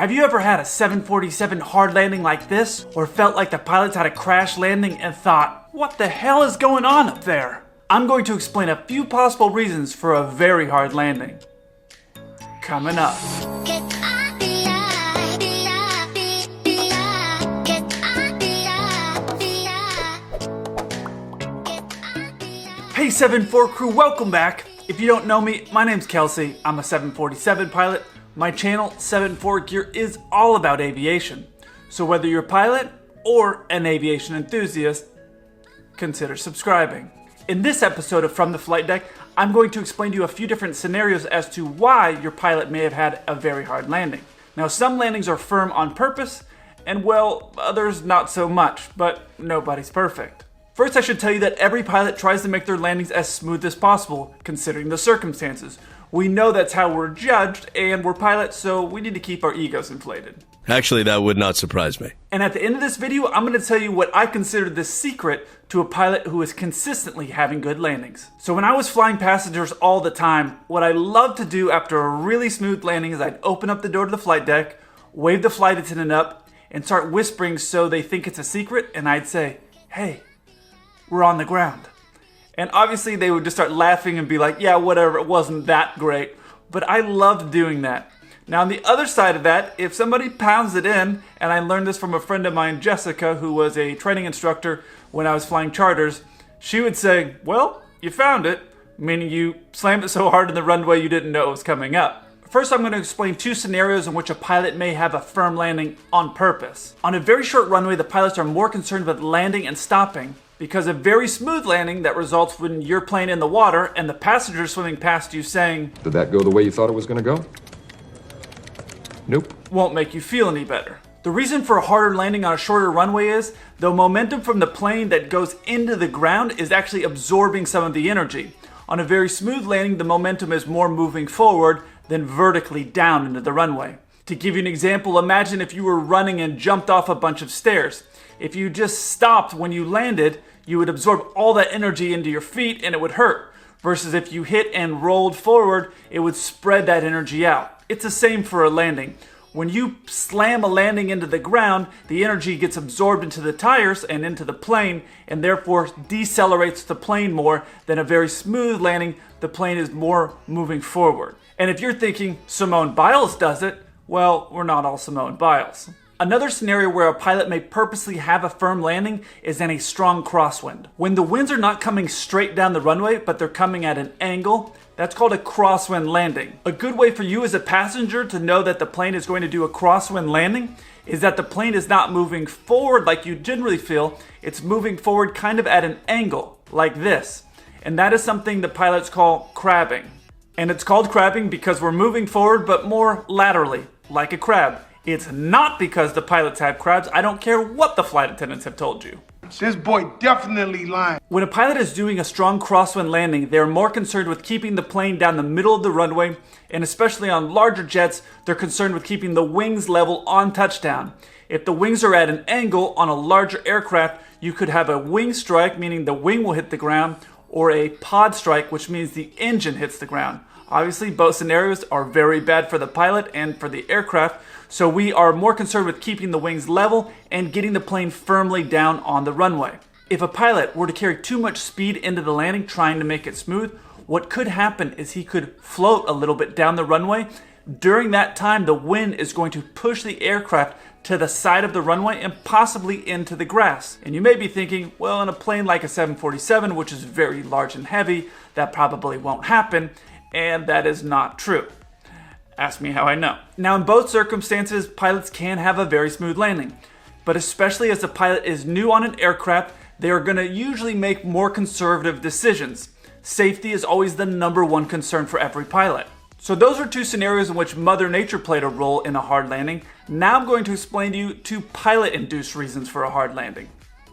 Have you ever had a 747 hard landing like this, or felt like the pilots had a crash landing and thought, what the hell is going on up there? I'm going to explain a few possible reasons for a very hard landing. Coming up. Hey 7-4 crew, welcome back. If you don't know me, my name's Kelsey. I'm a 747 pilot. My channel, 7-4 Gear, is all about aviation. So whether you're a pilot or an aviation enthusiast, consider subscribing. In this episode of From the Flight Deck, I'm going to explain to you a few different scenarios as to why your pilot may have had a very hard landing. Now, some landings are firm on purpose, and well, others not so much, but nobody's perfect. First, I should tell you that every pilot tries to make their landings as smooth as possible, considering the circumstances. We know that's how we're judged, and we're pilots, so we need to keep our egos inflated. Actually, that would not surprise me. And at the end of this video, I'm going to tell you what I consider the secret to a pilot who is consistently having good landings. So when I was flying passengers all the time, what I loved to do after a really smooth landing is I'd open up the door to the flight deck, wave the flight attendant up, and start whispering so they think it's a secret, and I'd say, hey, we're on the ground. And obviously they would just start laughing and be like, yeah, whatever, it wasn't that great. But I loved doing that. Now on the other side of that, if somebody pounds it in, and I learned this from a friend of mine, Jessica, who was a training instructor when I was flying charters, she would say, well, you found it, meaning you slammed it so hard in the runway you didn't know it was coming up. First, I'm going to explain two scenarios in which a pilot may have a firm landing on purpose. On a very short runway, the pilots are more concerned with landing and stopping, because a very smooth landing that results when you're playing in the water and the passenger swimming past you saying, did that go the way you thought it was going to go? Nope. Won't make you feel any better. The reason for a harder landing on a shorter runway is the momentum from the plane that goes into the ground is actually absorbing some of the energy. On a very smooth landing, the momentum is more moving forward than vertically down into the runway. To give you an example, imagine if you were running and jumped off a bunch of stairs. If you just stopped when you landed, you would absorb all that energy into your feet and it would hurt. Versus if you hit and rolled forward, it would spread that energy out. It's the same for a landing. When you slam a landing into the ground, the energy gets absorbed into the tires and into the plane and therefore decelerates the plane more than a very smooth landing. The plane is more moving forward. And if you're thinking Simone Biles does it, well, we're not all Simone Biles. Another scenario where a pilot may purposely have a firm landing is in a strong crosswind. When the winds are not coming straight down the runway, but they're coming at an angle, that's called a crosswind landing. A good way for you as a passenger to know that the plane is going to do a crosswind landing is that the plane is not moving forward like you generally feel. It's moving forward kind of at an angle, like this. And that is something the pilots call crabbing. And it's called crabbing because we're moving forward, but more laterally, like a crab. It's not because the pilots have crabs. I don't care what the flight attendants have told you. This boy definitely lying. When a pilot is doing a strong crosswind landing, they're more concerned with keeping the plane down the middle of the runway, and especially on larger jets, they're concerned with keeping the wings level on touchdown. If the wings are at an angle on a larger aircraft, you could have a wing strike, meaning the wing will hit the ground, or a pod strike, which means the engine hits the ground. Obviously, both scenarios are very bad for the pilot and for the aircraft, so we are more concerned with keeping the wings level and getting the plane firmly down on the runway. If a pilot were to carry too much speed into the landing trying to make it smooth, what could happen is he could float a little bit down the runway. During that time, the wind is going to push the aircraft to the side of the runway and possibly into the grass. And you may be thinking, well, in a plane like a 747, which is very large and heavy, that probably won't happen. And that is not true. Ask me how I know. Now, in both circumstances, pilots can have a very smooth landing. But especially as the pilot is new on an aircraft, they are going to usually make more conservative decisions. Safety is always the #1 concern for every pilot. So those are two scenarios in which Mother Nature played a role in a hard landing. Now I'm going to explain to you two pilot-induced reasons for a hard landing.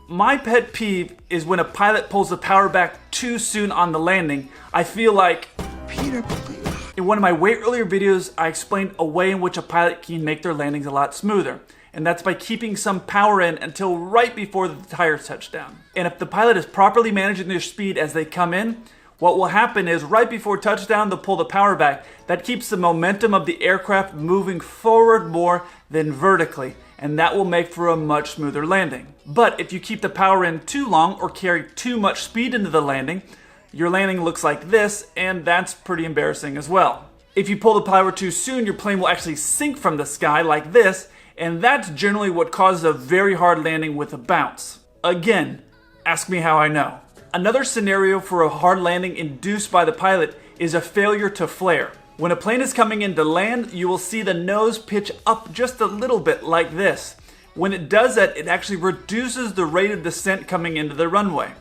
My pet peeve is when a pilot pulls the power back too soon on the landing. I feel like, Peter, please. in one of my way earlier videos, I explained a way in which a pilot can make their landings a lot smoother. And that's by keeping some power in until right before the tires touch down. And if the pilot is properly managing their speed as they come in, What will happen is right before touchdown, they'll pull the power back. That keeps the momentum of the aircraft moving forward more than vertically, and that will make for a much smoother landing. But if you keep the power in too long or carry too much speed into the landing, your landing looks like this, and that's pretty embarrassing as well. If you pull the power too soon, your plane will actually sink from the sky like this, and that's generally what causes a very hard landing with a bounce. Again, ask me how I know. Another scenario for a hard landing induced by the pilot is a failure to flare. When a plane is coming in to land, you will see the nose pitch up just a little bit like this. When it does that, it actually reduces the rate of descent coming into the runway.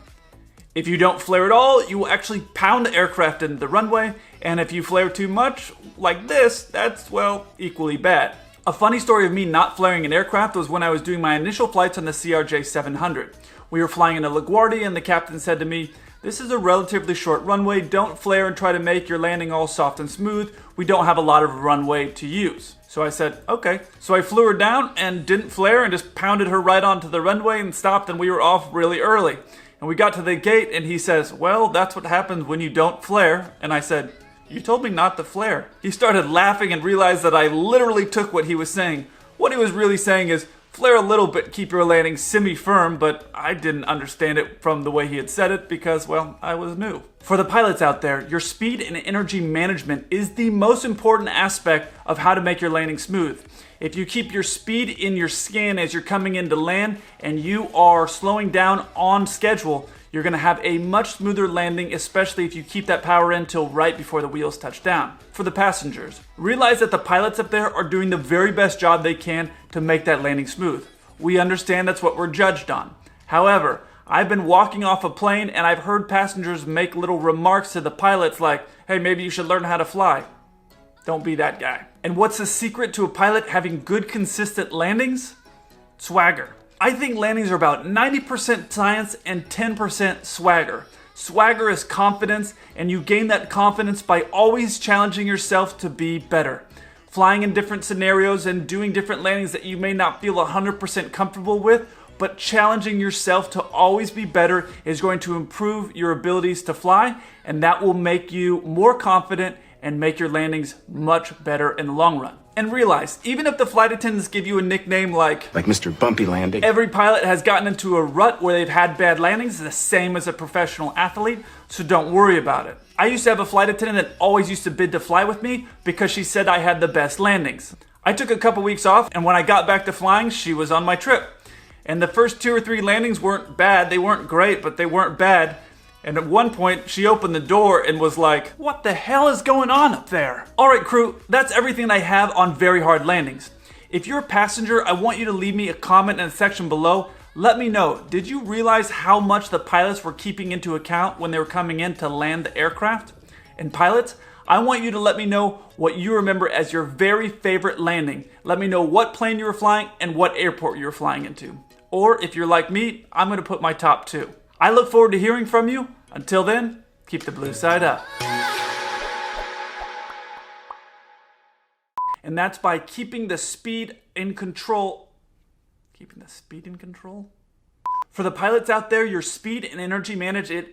If you don't flare at all, you will actually pound the aircraft into the runway, and if you flare too much, like this, that's, well, equally bad. A funny story of me not flaring an aircraft was when I was doing my initial flights on the CRJ-700. We were flying in a LaGuardia and the captain said to me, "This is a relatively short runway, don't flare and try to make your landing all soft and smooth. We don't have a lot of runway to use." So I said, okay. So I flew her down and didn't flare and just pounded her right onto the runway and stopped, and we were off really early. And we got to the gate and he says, "Well, that's what happens when you don't flare." And I said, "You told me not to flare." He started laughing and realized that I literally took what he was saying. What he was really saying is, flare a little bit, keep your landing semi-firm, but I didn't understand it from the way he had said it because, well, I was new. For the pilots out there, your speed and energy management is the most important aspect of how to make your landing smooth. If you keep your speed in your scan as you're coming in to land and you are slowing down on schedule, you're going to have a much smoother landing, especially if you keep that power in till right before the wheels touch down. For the passengers, realize that the pilots up there are doing the very best job they can to make that landing smooth. We understand that's what we're judged on. However, I've been walking off a plane and I've heard passengers make little remarks to the pilots like, "Hey, maybe you should learn how to fly." Don't be that guy. And what's the secret to a pilot having good, consistent landings? Swagger. I think landings are about 90% science and 10% swagger. Swagger is confidence, and you gain that confidence by always challenging yourself to be better. Flying in different scenarios and doing different landings that you may not feel 100% comfortable with, but challenging yourself to always be better is going to improve your abilities to fly, and that will make you more confident and make your landings much better in the long run. And realize, even if the flight attendants give you a nickname like Mr. Bumpy Landing, every pilot has gotten into a rut where they've had bad landings, the same as a professional athlete, so don't worry about it. I used to have a flight attendant that always used to bid to fly with me because she said I had the best landings. I took a couple weeks off, and when I got back to flying, she was on my trip. And the first 2 or 3 landings weren't bad. They weren't great, but they weren't bad. And at one point, she opened the door and was like, "What the hell is going on up there?" Alright crew, that's everything I have on very hard landings. If you're a passenger, I want you to leave me a comment in the section below. Let me know, did you realize how much the pilots were keeping into account when they were coming in to land the aircraft? And pilots, I want you to let me know what you remember as your very favorite landing. Let me know what plane you were flying and what airport you were flying into. Or if you're like me, I'm going to put my top 2. I look forward to hearing from you. Until then, keep the blue side up. And that's by keeping the speed in control. Keeping the speed in control? For the pilots out there, your speed and energy management